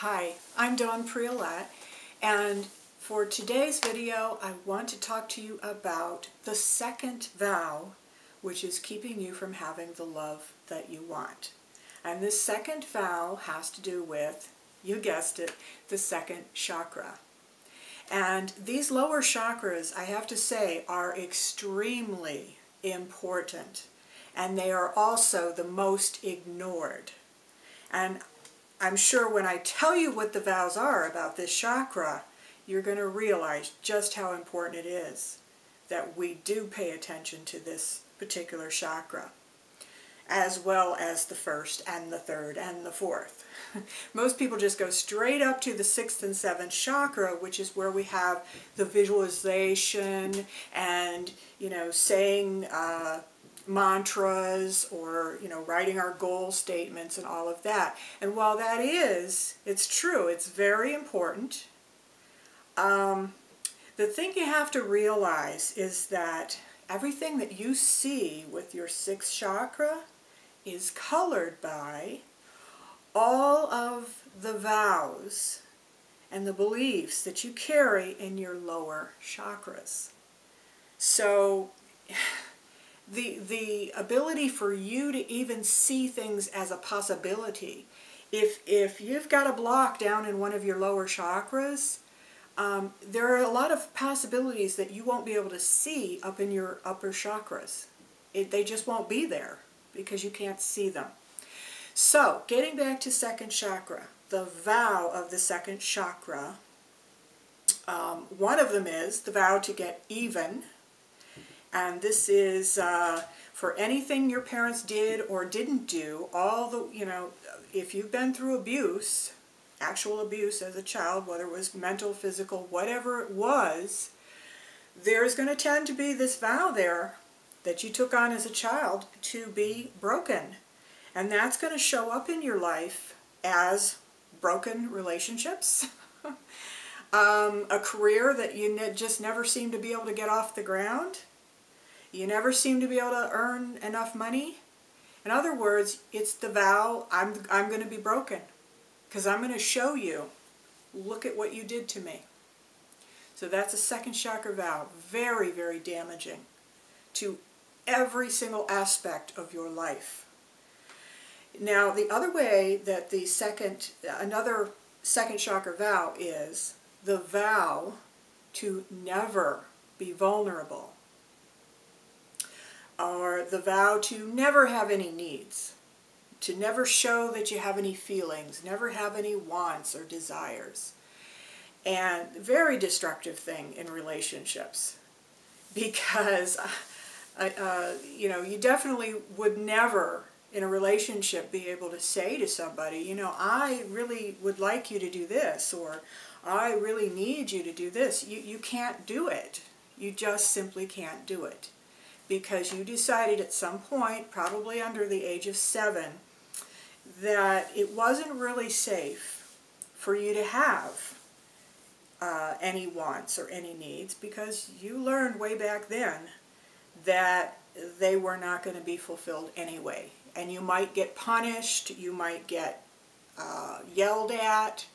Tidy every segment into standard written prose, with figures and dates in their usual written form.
Hi, I'm Dawn Priolat, and for today's video I want to talk to you about the second vow, which is keeping you from having the love that you want. And this second vow has to do with, you guessed it, the second chakra. And these lower chakras, I have to say, are extremely important, and they are also the most ignored. And I'm sure when I tell you what the vows are about this chakra, you're going to realize just how important it is that we do pay attention to this particular chakra, as well as the first and the third and the fourth. Most people just go straight up to the sixth and seventh chakra, which is where we have the visualization and, saying mantras, or writing our goal statements and all of that. And while that is, it's true, it's very important. The thing you have to realize is that everything that you see with your sixth chakra is colored by all of the vows and the beliefs that you carry in your lower chakras. So the ability for you to even see things as a possibility, if you've got a block down in one of your lower chakras, there are a lot of possibilities that you won't be able to see up in your upper chakras. They just won't be there because you can't see them. So, getting back to second chakra, the vow of the second chakra, one of them is the vow to get even. And this is for anything your parents did or didn't do, if you've been through abuse, actual abuse as a child, whether it was mental, physical, whatever it was, there's going to tend to be this vow there that you took on as a child to be broken. And that's going to show up in your life as broken relationships, a career that you just never seem to be able to get off the ground. You never seem to be able to earn enough money. In other words, it's the vow, I'm going to be broken because I'm going to show you, look at what you did to me. So that's a second chakra vow. Very, very damaging to every single aspect of your life. Now, the other way that another second chakra vow is the vow to never be vulnerable, or the vow to never have any needs, to never show that you have any feelings, never have any wants or desires. And very destructive thing in relationships, because you definitely would never in a relationship be able to say to somebody, I really would like you to do this, or I really need you to do this. You can't do it. You just simply can't do it. Because you decided at some point, probably under the age of 7, that it wasn't really safe for you to have any wants or any needs, because you learned way back then that they were not going to be fulfilled anyway. And you might get punished, you might get yelled at,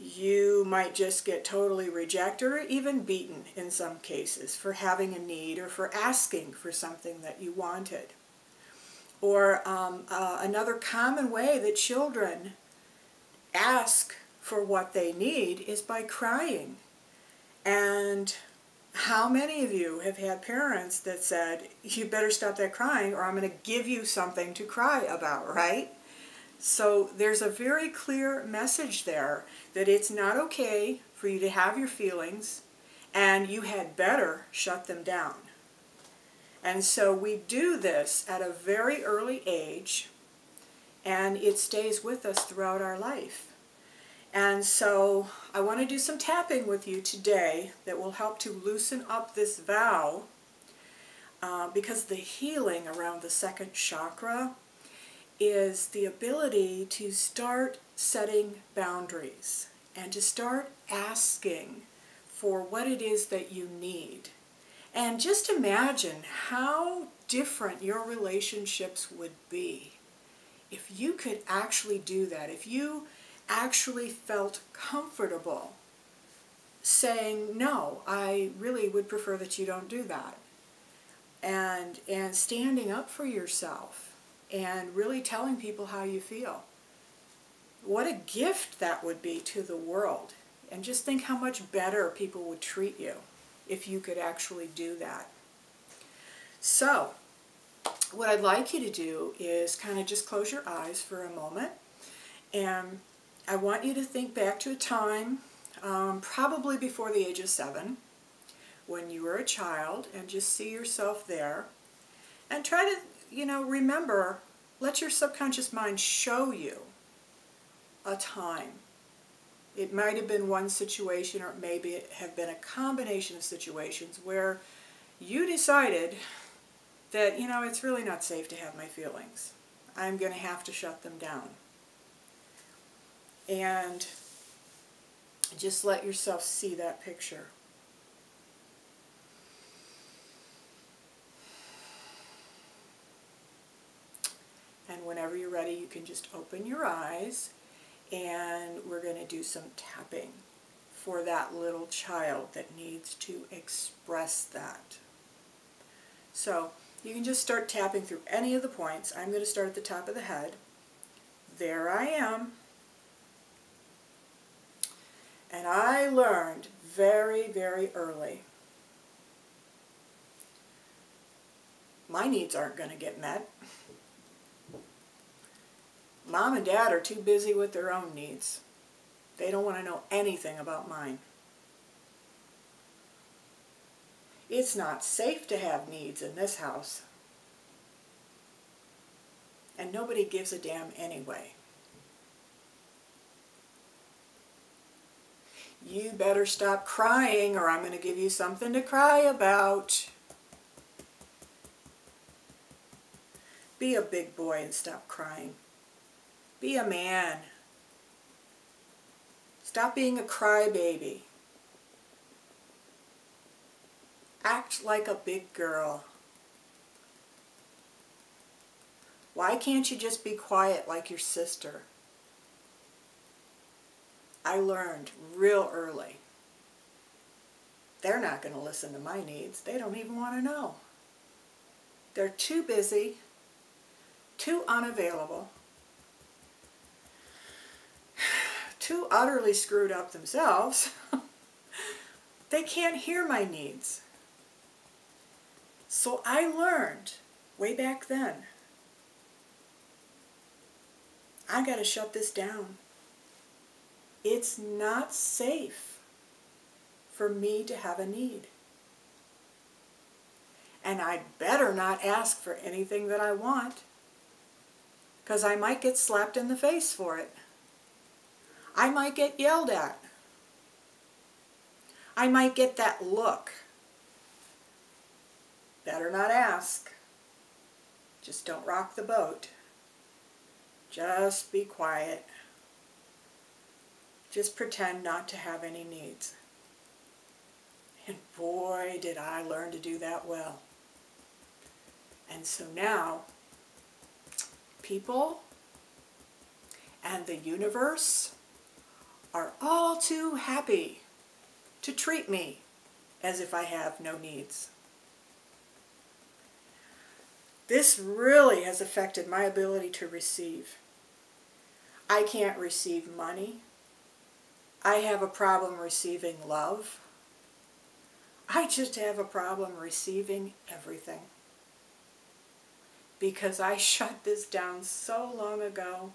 you might just get totally rejected or even beaten in some cases for having a need or for asking for something that you wanted. Or another common way that children ask for what they need is by crying. And how many of you have had parents that said, you better stop that crying or I'm going to give you something to cry about, right? So there's a very clear message there that it's not okay for you to have your feelings, and you had better shut them down. And so we do this at a very early age, and it stays with us throughout our life. And so I want to do some tapping with you today that will help to loosen up this vow, because the healing around the second chakra is the ability to start setting boundaries and to start asking for what it is that you need. And just imagine how different your relationships would be if you could actually do that. If you actually felt comfortable saying, no, I really would prefer that you don't do that. And standing up for yourself and really telling people how you feel. What a gift that would be to the world. And just think how much better people would treat you if you could actually do that. So, what I'd like you to do is kind of just close your eyes for a moment. And I want you to think back to a time, probably before the age of 7, when you were a child, and just see yourself there. And try to, remember, let your subconscious mind show you a time. It might have been one situation, or maybe it have been a combination of situations where you decided that, it's really not safe to have my feelings. I'm going to have to shut them down. And just let yourself see that picture. And whenever you're ready, you can just open your eyes, and we're going to do some tapping for that little child that needs to express that. So you can just start tapping through any of the points. I'm going to start at the top of the head. There I am. And I learned very, very early, my needs aren't going to get met. Mom and Dad are too busy with their own needs. They don't want to know anything about mine. It's not safe to have needs in this house. And nobody gives a damn anyway. You better stop crying, or I'm going to give you something to cry about. Be a big boy and stop crying. Be a man. Stop being a crybaby. Act like a big girl. Why can't you just be quiet like your sister? I learned real early. They're not going to listen to my needs. They don't even want to know. They're too busy, too unavailable, too utterly screwed up themselves. They can't hear my needs. So I learned way back then, I got to shut this down. It's not safe for me to have a need. And I'd better not ask for anything that I want, because I might get slapped in the face for it. I might get yelled at. I might get that look. Better not ask. Just don't rock the boat. Just be quiet. Just pretend not to have any needs. And boy, did I learn to do that well. And so now, people and the universe are all too happy to treat me as if I have no needs. This really has affected my ability to receive. I can't receive money. I have a problem receiving love. I just have a problem receiving everything. Because I shut this down so long ago,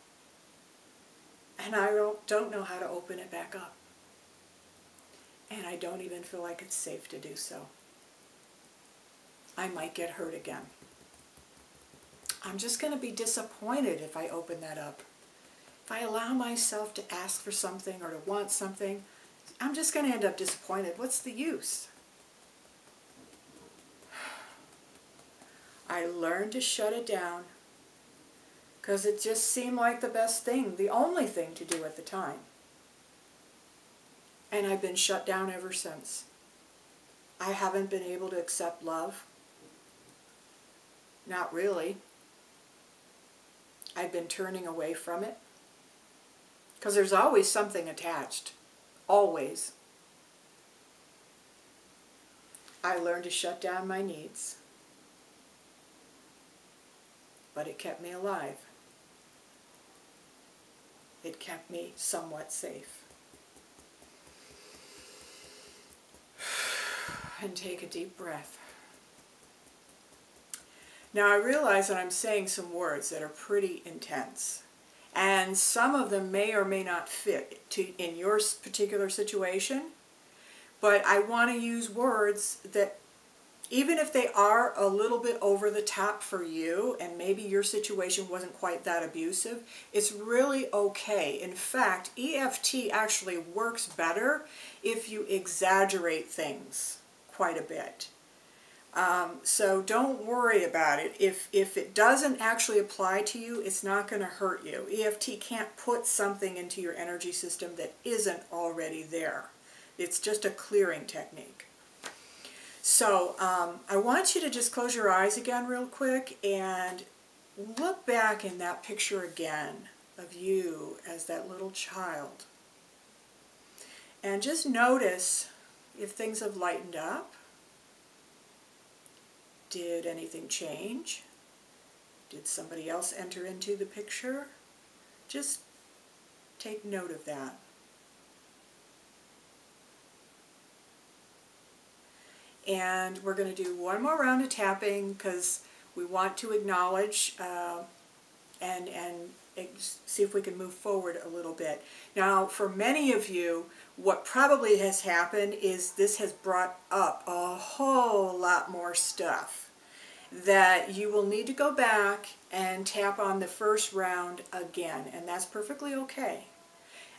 and I don't know how to open it back up. And I don't even feel like it's safe to do so. I might get hurt again. I'm just going to be disappointed if I open that up. If I allow myself to ask for something or to want something, I'm just going to end up disappointed. What's the use? I learned to shut it down because it just seemed like the best thing, the only thing to do at the time. And I've been shut down ever since. I haven't been able to accept love. Not really. I've been turning away from it. Because there's always something attached. Always. I learned to shut down my needs. But it kept me alive. It kept me somewhat safe. And take a deep breath. Now I realize that I'm saying some words that are pretty intense. And some of them may or may not fit in your particular situation. But I want to use words that, even if they are a little bit over the top for you, and maybe your situation wasn't quite that abusive, it's really okay. In fact, EFT actually works better if you exaggerate things quite a bit. So don't worry about it. If it doesn't actually apply to you, it's not going to hurt you. EFT can't put something into your energy system that isn't already there. It's just a clearing technique. So I want you to just close your eyes again real quick and look back in that picture again of you as that little child. And just notice if things have lightened up. Did anything change? Did somebody else enter into the picture? Just take note of that. And we're going to do one more round of tapping because we want to acknowledge and see if we can move forward a little bit. Now, for many of you, what probably has happened is this has brought up a whole lot more stuff that you will need to go back and tap on the first round again, and that's perfectly okay.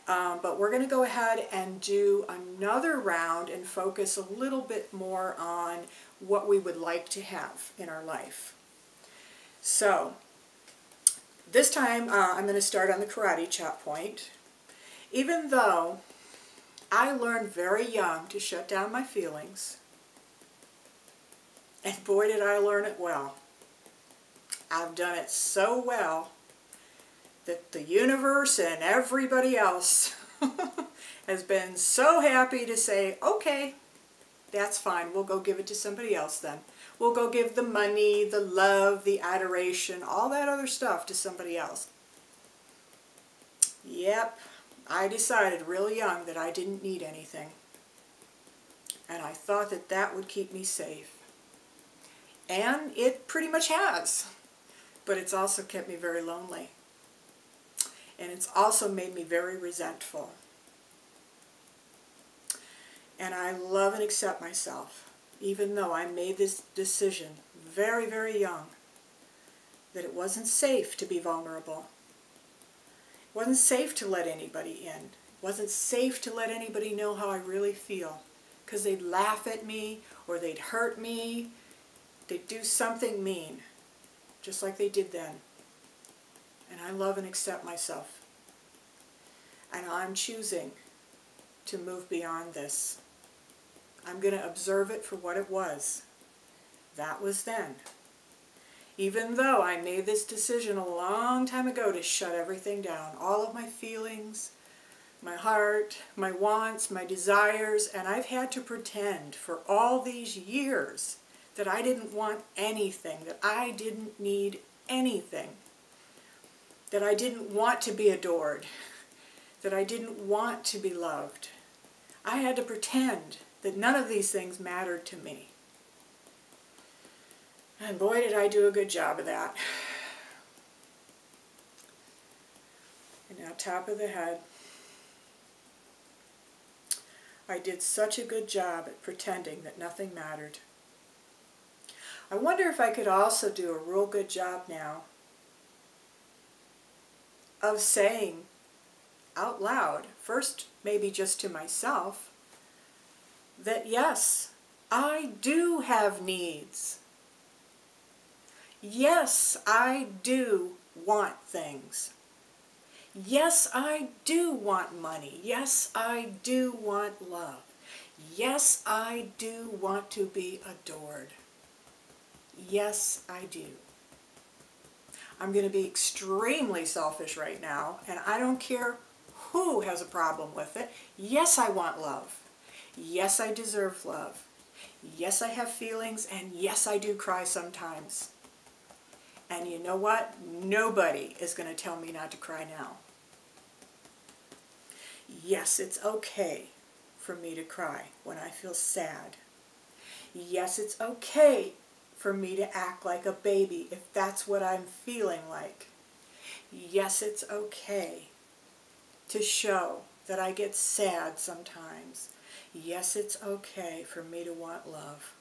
But we're going to go ahead and do another round and focus a little bit more on what we would like to have in our life. So, this time I'm going to start on the karate chop point. Even though I learned very young to shut down my feelings, and boy did I learn it well. I've done it so well that the universe and everybody else has been so happy to say, okay, that's fine, we'll go give it to somebody else then. We'll go give the money, the love, the adoration, all that other stuff to somebody else. Yep, I decided real young that I didn't need anything. And I thought that that would keep me safe. And it pretty much has. But it's also kept me very lonely. And it's also made me very resentful. And I love and accept myself, even though I made this decision very, very young, that it wasn't safe to be vulnerable. It wasn't safe to let anybody in. It wasn't safe to let anybody know how I really feel, because they'd laugh at me, or they'd hurt me, they'd do something mean, just like they did then. And I love and accept myself. And I'm choosing to move beyond this. I'm going to observe it for what it was. That was then. Even though I made this decision a long time ago to shut everything down, all of my feelings, my heart, my wants, my desires, and I've had to pretend for all these years that I didn't want anything, that I didn't need anything, that I didn't want to be adored, that I didn't want to be loved. I had to pretend that none of these things mattered to me. And boy, did I do a good job of that. And now, top of the head. I did such a good job at pretending that nothing mattered. I wonder if I could also do a real good job now of saying out loud, first maybe just to myself, that yes, I do have needs. Yes, I do want things. Yes, I do want money. Yes, I do want love. Yes, I do want to be adored. Yes, I do. I'm going to be extremely selfish right now, and I don't care who has a problem with it. Yes, I want love. Yes, I deserve love. Yes, I have feelings, and yes, I do cry sometimes. And you know what? Nobody is going to tell me not to cry now. Yes, it's okay for me to cry when I feel sad. Yes, it's okay for me to act like a baby if that's what I'm feeling like. Yes, it's okay to show that I get sad sometimes. Yes, it's okay for me to want love.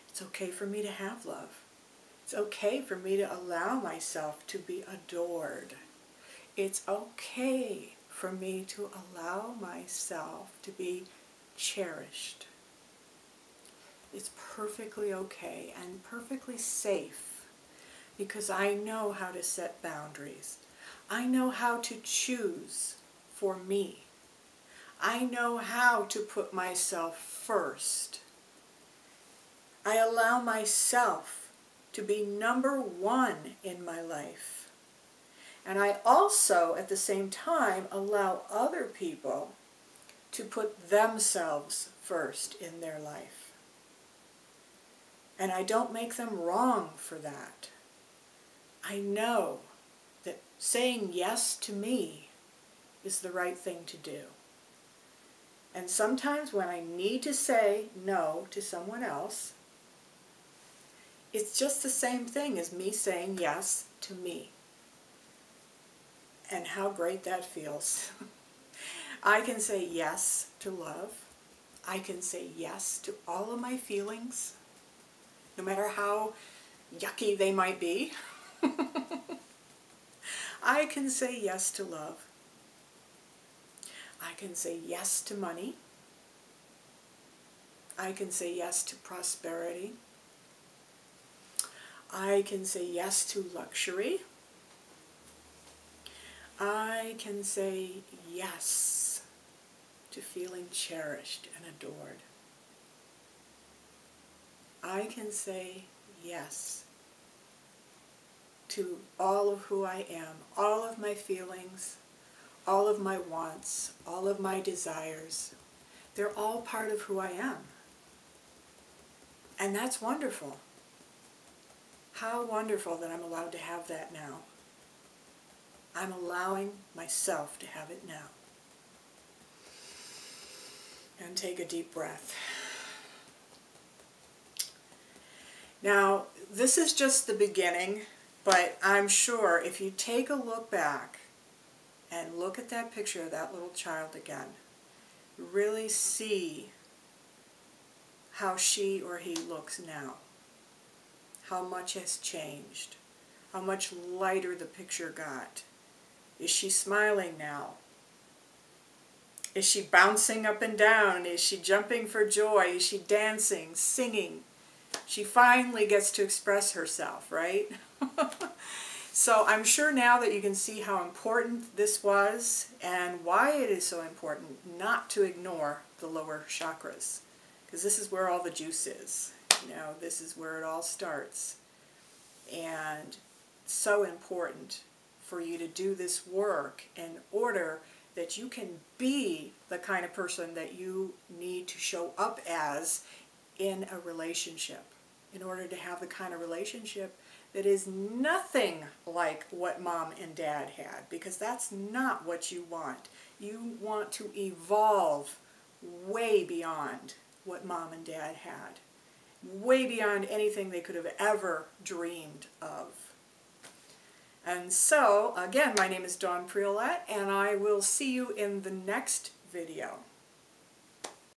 It's okay for me to have love. It's okay for me to allow myself to be adored. It's okay for me to allow myself to be cherished. It's perfectly okay and perfectly safe because I know how to set boundaries. I know how to choose for me. I know how to put myself first. I allow myself to be number one in my life. And I also, at the same time, allow other people to put themselves first in their life. And I don't make them wrong for that. I know that saying yes to me is the right thing to do. And sometimes when I need to say no to someone else, it's just the same thing as me saying yes to me. And how great that feels. I can say yes to love. I can say yes to all of my feelings, no matter how yucky they might be. I can say yes to love. I can say yes to money. I can say yes to prosperity. I can say yes to luxury. I can say yes to feeling cherished and adored. I can say yes to all of who I am, all of my feelings, all of my wants, all of my desires. They're all part of who I am. And that's wonderful. How wonderful that I'm allowed to have that now. I'm allowing myself to have it now. And take a deep breath. Now, this is just the beginning, but I'm sure if you take a look back and look at that picture of that little child again, really see how she or he looks now, how much has changed, how much lighter the picture got. Is she smiling now? Is she bouncing up and down? Is she jumping for joy? Is she dancing, singing? She finally gets to express herself, right? So I'm sure now that you can see how important this was and why it is so important not to ignore the lower chakras. Because this is where all the juice is. You know, this is where it all starts. And it's so important for you to do this work in order that you can be the kind of person that you need to show up as in a relationship, in order to have the kind of relationship that is nothing like what mom and dad had, because that's not what you want. You want to evolve way beyond what mom and dad had, way beyond anything they could have ever dreamed of. And so, again, my name is Dawn Priolet, and I will see you in the next video.